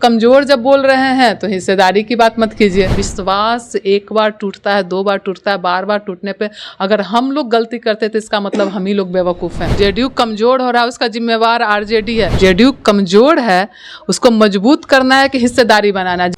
कमजोर जब बोल रहे हैं तो हिस्सेदारी की बात मत कीजिए। विश्वास एक बार टूटता है, दो बार टूटता है, बार बार टूटने पे अगर हम लोग गलती करते तो इसका मतलब हम ही लोग बेवकूफ़ हैं। जेडीयू कमजोर हो रहा है, उसका जिम्मेवार आरजेडी है। जेडीयू कमजोर है, उसको मजबूत करना है कि हिस्सेदारी बनाना है।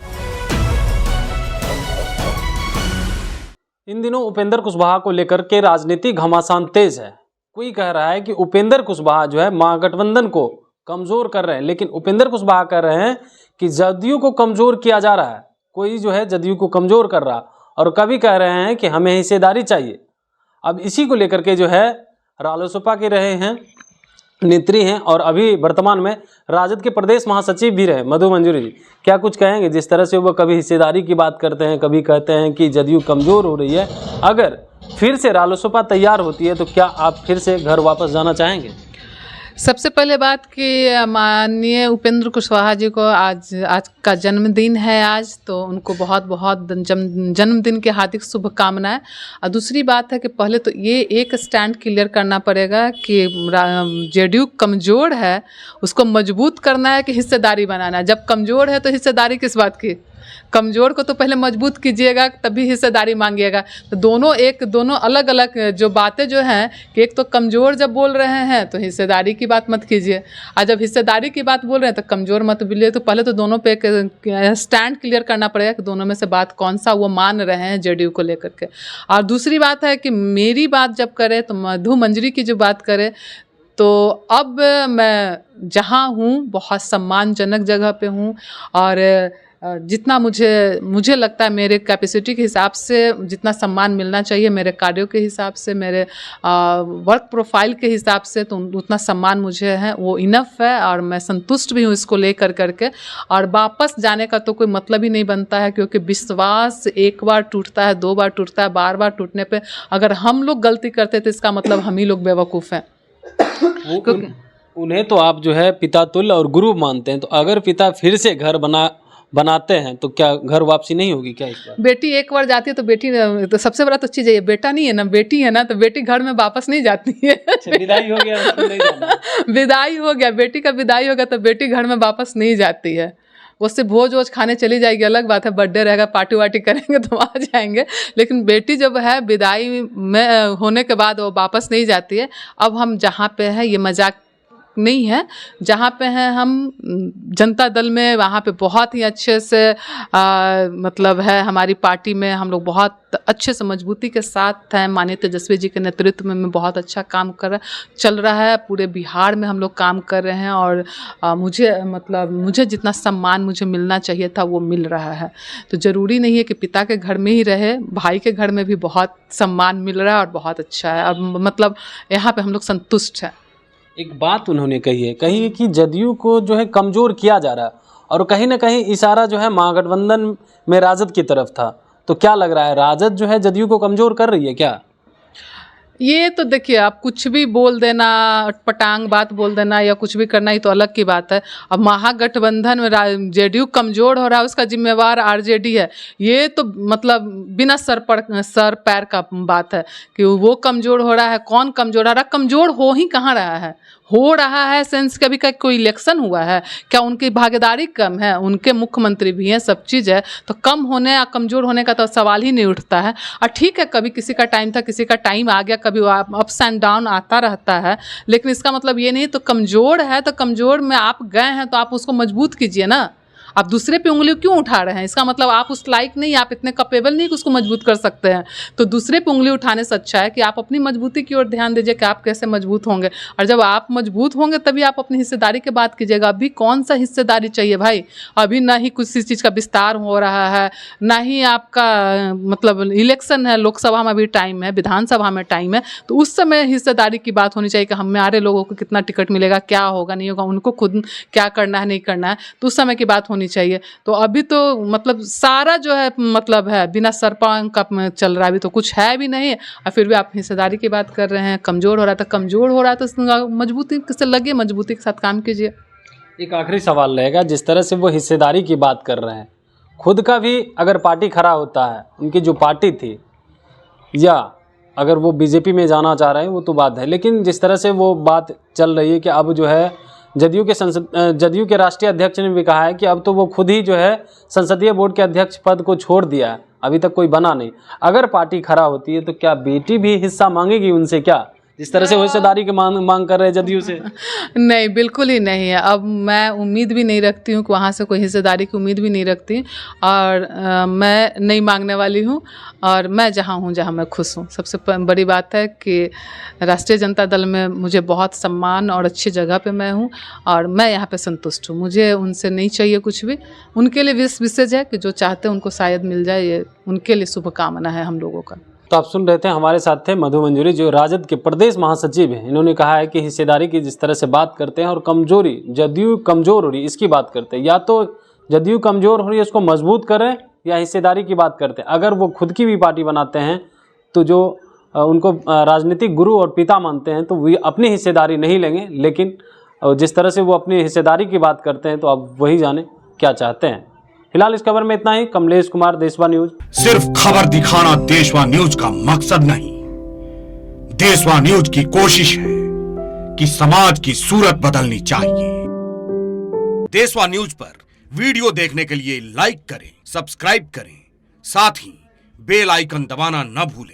इन दिनों उपेंद्र कुशवाहा को लेकर के राजनीतिक घमासान तेज है। कोई कह रहा है कि उपेंद्र कुशवाहा जो है महागठबंधन को कमजोर कर रहे हैं, लेकिन उपेंद्र कुशवाहा कह रहे हैं कि जदयू को कमजोर किया जा रहा है। कोई जो है जदयू को कमजोर कर रहा, और कभी कह रहे हैं कि हमें हिस्सेदारी चाहिए। अब इसी को लेकर के जो है रालोसपा के रहे हैं नेत्री हैं, और अभी वर्तमान में राजद के प्रदेश महासचिव भी रहे मधु मंजरी जी। क्या कुछ कहेंगे? जिस तरह से वो कभी हिस्सेदारी की बात करते हैं, कभी कहते हैं कि जदयू कमजोर हो रही है, अगर फिर से रालोसपा तैयार होती है तो क्या आप फिर से घर वापस जाना चाहेंगे? सबसे पहले बात कि माननीय उपेंद्र कुशवाहा जी को आज का जन्मदिन है आज, तो उनको बहुत बहुत जन्मदिन की हार्दिक शुभकामनाएं। और दूसरी बात है कि पहले तो ये एक स्टैंड क्लियर करना पड़ेगा कि जेडीयू कमज़ोर है, उसको मजबूत करना है कि हिस्सेदारी बनाना है। जब कमज़ोर है तो हिस्सेदारी किस बात की? कमज़ोर को तो पहले मजबूत कीजिएगा तभी हिस्सेदारी मांगिएगा। तो दोनों अलग अलग जो बातें जो हैं कि एक तो कमज़ोर जब बोल रहे हैं तो हिस्सेदारी की बात मत कीजिए, और जब हिस्सेदारी की बात बोल रहे हैं तो कमज़ोर मत बोलिए। तो पहले तो दोनों पे एक स्टैंड क्लियर करना पड़ेगा कि दोनों में से बात कौन सा वो मान रहे हैं जेडीयू को लेकर के। और दूसरी बात है कि मेरी बात जब करें तो मधु मंजरी की जो बात करें, तो अब मैं जहाँ हूँ बहुत सम्मानजनक जगह पे हूँ, और जितना मुझे लगता है मेरे कैपेसिटी के हिसाब से जितना सम्मान मिलना चाहिए, मेरे कार्यों के हिसाब से, मेरे वर्क प्रोफाइल के हिसाब से, तो उतना सम्मान मुझे है वो इनफ है, और मैं संतुष्ट भी हूँ इसको लेकर करके। और वापस जाने का तो कोई मतलब ही नहीं बनता है, क्योंकि विश्वास एक बार टूटता है, दो बार टूटता है, बार बार टूटने पे अगर हम लोग गलती करते तो इसका मतलब हम ही लोग बेवकूफ़ हैं। उन्हें तो आप जो है पिता तुल्य और गुरु मानते हैं, तो अगर पिता फिर से घर बनाते हैं तो क्या घर वापसी नहीं होगी क्या? इस बार बेटी एक बार जाती है तो बेटी, तो सबसे बड़ा तो चीज़ है ये, बेटा नहीं है ना, बेटी है ना, तो बेटी घर में वापस नहीं जाती है। विदाई हो गया तो नहीं जाना। विदाई हो गया, बेटी का विदाई हो गया तो बेटी घर में वापस नहीं जाती है। वो सिर्फ भोज वोज खाने चली जाएगी, अलग बात है, बर्थडे रहेगा, पार्टी वार्टी करेंगे तो आ जाएंगे, लेकिन बेटी जब है विदाई में होने के बाद वो वापस नहीं जाती है। अब हम जहाँ पे है, ये मजाक नहीं है, जहाँ पे हैं हम जनता दल में, वहाँ पे बहुत ही अच्छे से मतलब है हमारी पार्टी में हम लोग बहुत अच्छे से मजबूती के साथ हैं। माननीय तेजस्वी जी के नेतृत्व में बहुत अच्छा काम चल रहा है। पूरे बिहार में हम लोग काम कर रहे हैं, और मुझे जितना सम्मान मुझे मिलना चाहिए था वो मिल रहा है। तो ज़रूरी नहीं है कि पिता के घर में ही रहे, भाई के घर में भी बहुत सम्मान मिल रहा है और बहुत अच्छा है, और मतलब यहाँ पे हम लोग संतुष्ट हैं। एक बात उन्होंने कही है कि जदयू को जो है कमजोर किया जा रहा है, और कहीं ना कहीं इशारा जो है महागठबंधन में राजद की तरफ था। तो क्या लग रहा है, राजद जो है जदयू को कमजोर कर रही है क्या? ये तो देखिए, आप कुछ भी बोल देना, पटांग बात बोल देना या कुछ भी करना, ही तो अलग की बात है। अब महागठबंधन में जेडीयू कमजोर हो रहा है, उसका जिम्मेवार आरजेडी है, ये तो मतलब बिना सर पैर का बात है कि वो कमजोर हो रहा है। कौन कमजोर हो रहा है? कमजोर हो ही कहाँ रहा है, हो रहा है सेंस कभी का कोई इलेक्शन हुआ है क्या? उनकी भागीदारी कम है, उनके मुख्यमंत्री भी हैं, सब चीज़ है, तो कम होने या कमज़ोर होने का तो सवाल ही नहीं उठता है। और ठीक है, कभी किसी का टाइम था, किसी का टाइम आ गया, कभी अप्स एंड डाउन आता रहता है, लेकिन इसका मतलब ये नहीं तो कमज़ोर है तो कमज़ोर में आप गए हैं तो आप उसको मजबूत कीजिए ना। आप दूसरे पे उंगली क्यों उठा रहे हैं? इसका मतलब आप उस लायक नहीं, आप इतने कैपेबल नहीं कि उसको मजबूत कर सकते हैं। तो दूसरे पे उंगली उठाने से अच्छा है कि आप अपनी मजबूती की ओर ध्यान दीजिए कि आप कैसे मजबूत होंगे, और जब आप मजबूत होंगे तभी आप अपनी हिस्सेदारी की बात कीजिएगा। अभी कौन सा हिस्सेदारी चाहिए भाई? अभी ना ही किसी चीज़ का विस्तार हो रहा है, ना ही आपका मतलब इलेक्शन है, लोकसभा में भी टाइम है, विधानसभा में टाइम है, तो उस समय हिस्सेदारी की बात होनी चाहिए कि हमारे लोगों को कितना टिकट मिलेगा, क्या होगा नहीं होगा, उनको खुद क्या करना है नहीं करना है, तो उस समय की बात होनी चाहिए। तो अभी तो मतलब सारा जो है मतलब है बिना सरपंच का चल रहा है, अभी तो कुछ है भी नहीं, और फिर भी आप हिस्सेदारी की बात कर रहे हैं। कमज़ोर हो रहा है तो मजबूती से लगे, मजबूती के साथ काम कीजिए। एक आखिरी सवाल रहेगा, जिस तरह से वो हिस्सेदारी की बात कर रहे हैं, खुद का भी अगर पार्टी खड़ा होता है, उनकी जो पार्टी थी, या अगर वो बीजेपी में जाना चाह रहे हैं वो तो बात है, लेकिन जिस तरह से वो बात चल रही है कि अब जो है जदयू के राष्ट्रीय अध्यक्ष ने भी कहा है कि अब तो वो खुद ही जो है संसदीय बोर्ड के अध्यक्ष पद को छोड़ दिया है, अभी तक कोई बना नहीं। अगर पार्टी खड़ा होती है तो क्या बेटी भी हिस्सा मांगेगी उनसे? क्या जिस तरह से वो हिस्सेदारी की मांग कर रहे हैं जदयू से? नहीं, बिल्कुल ही नहीं है। अब मैं उम्मीद भी नहीं रखती हूँ कि वहाँ से कोई हिस्सेदारी की उम्मीद भी नहीं रखती, और मैं नहीं मांगने वाली हूँ, और मैं जहाँ हूँ जहाँ मैं खुश हूँ। सबसे बड़ी बात है कि राष्ट्रीय जनता दल में मुझे बहुत सम्मान और अच्छी जगह पे मैं हूँ, और मैं यहाँ पे संतुष्ट हूँ। मुझे उनसे नहीं चाहिए कुछ भी। उनके लिए विशेष है कि जो चाहते हैं उनको शायद मिल जाए, ये उनके लिए शुभकामना है हम लोगों का। तो आप सुन रहे थे, हमारे साथ थे मधु मंजरी जो राजद के प्रदेश महासचिव हैं। इन्होंने कहा है कि हिस्सेदारी की जिस तरह से बात करते हैं और कमजोरी, जदयू कमजोर हो रही है इसकी बात करते हैं। या तो जदयू कमजोर हो रही है उसको मजबूत करें, या हिस्सेदारी की बात करते हैं। अगर वो खुद की भी पार्टी बनाते हैं तो जो उनको राजनीतिक गुरु और पिता मानते हैं तो वो अपनी हिस्सेदारी नहीं लेंगे, लेकिन जिस तरह से वो अपनी हिस्सेदारी की बात करते हैं तो अब वही जाने क्या चाहते हैं। फिलहाल इस खबर में इतना ही। कमलेश कुमार, देशवा न्यूज। सिर्फ खबर दिखाना देशवा न्यूज का मकसद नहीं, देशवा न्यूज की कोशिश है कि समाज की सूरत बदलनी चाहिए। देशवा न्यूज पर वीडियो देखने के लिए लाइक करें, सब्सक्राइब करें, साथ ही बेल आइकन दबाना न भूलें।